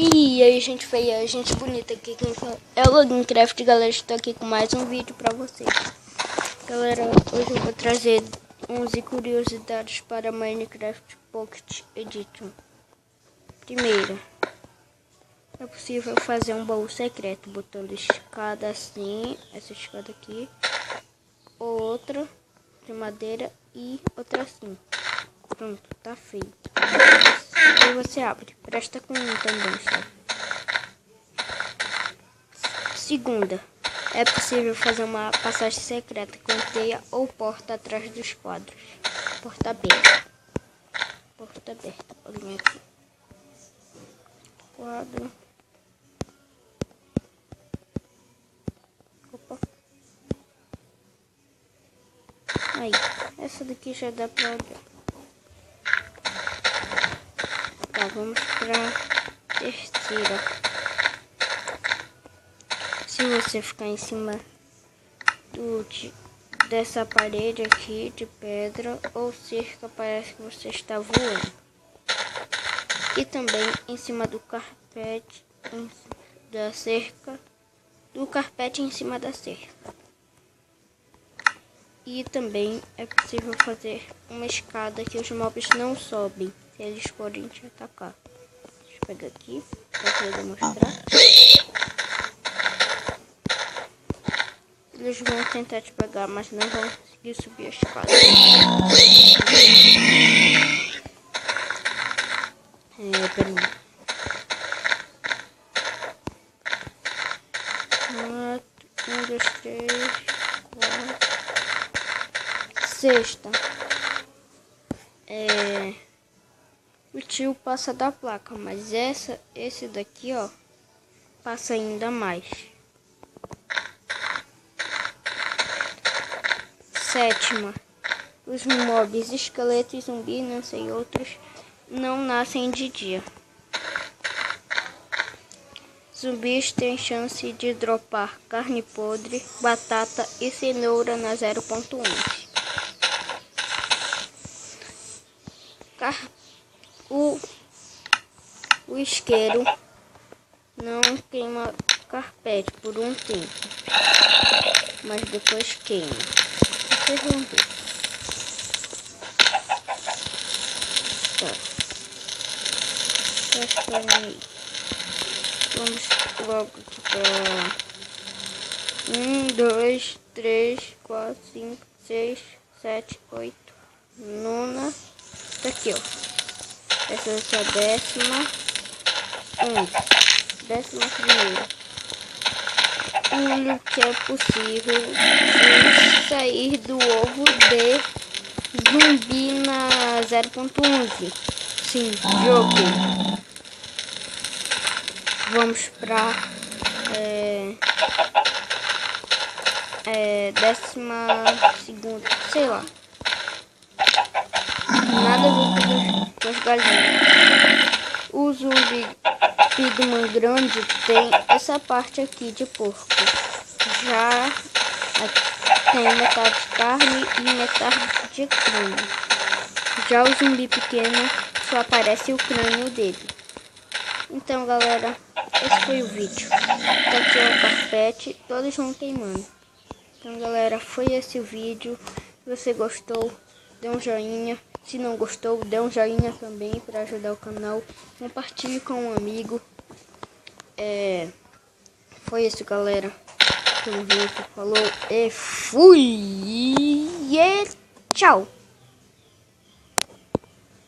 E aí, gente feia, gente bonita aqui, é o Logincraft, galera. Estou aqui com mais um vídeo pra vocês. Galera, hoje eu vou trazer 11 curiosidades para Minecraft Pocket Edition. Primeiro, é possível fazer um baú secreto botando escada assim, essa escada aqui, outra de madeira e outra assim. Pronto, tá feito. E você abre. Presta com um também, sabe? Segunda, é possível fazer uma passagem secreta com teia ou porta atrás dos quadros. Porta aberta. Porta aberta. Olha aqui. Quadro. Opa. Aí. Essa daqui já dá pra olhar. Tá, vamos pra terceira. Se você ficar em cima dessa parede aqui de pedra ou cerca, parece que você está voando. E também em cima do carpete da cerca, do carpete em cima da cerca. E também é possível fazer uma escada que os mobs não sobem, se eles forem te atacar. Deixa eu pegar aqui para poder mostrar. Eles vão tentar te pegar, mas não vão conseguir subir a escada. Peraí. 1, 2, 3, 4. Sexta. O tio passa da placa, mas esse daqui, ó, passa ainda mais. Sétima, os mobs, esqueletos, zumbis, não sei outros, não nascem de dia. Zumbis têm chance de dropar carne podre, batata e cenoura na 0.11. O isqueiro não queima carpete por um tempo, mas depois queima. Vocês vão ver. Tá. Aí. Vamos logo aqui para 1, 2, 3, 4, 5, 6, 7, 8, 9. Tá aqui, ó. Essa é a 11ª. Pulo que é possível de sair do ovo de zumbi na 0.11. Sim, jogo. Vamos pra 12ª, sei lá. Nada a ver com as galinhas. O zumbi pigman grande tem essa parte aqui de porco. Já tem metade de carne e metade de crânio. Já o zumbi pequeno só aparece o crânio dele. Então, galera, esse foi o vídeo. Tá aqui o carpete, todos vão queimando. Então, galera, foi esse o vídeo. Se você gostou, dê um joinha. Se não gostou, dê um joinha também para ajudar o canal. Compartilhe com um amigo. Foi isso, galera. Tamo junto, falou e fui! E tchau!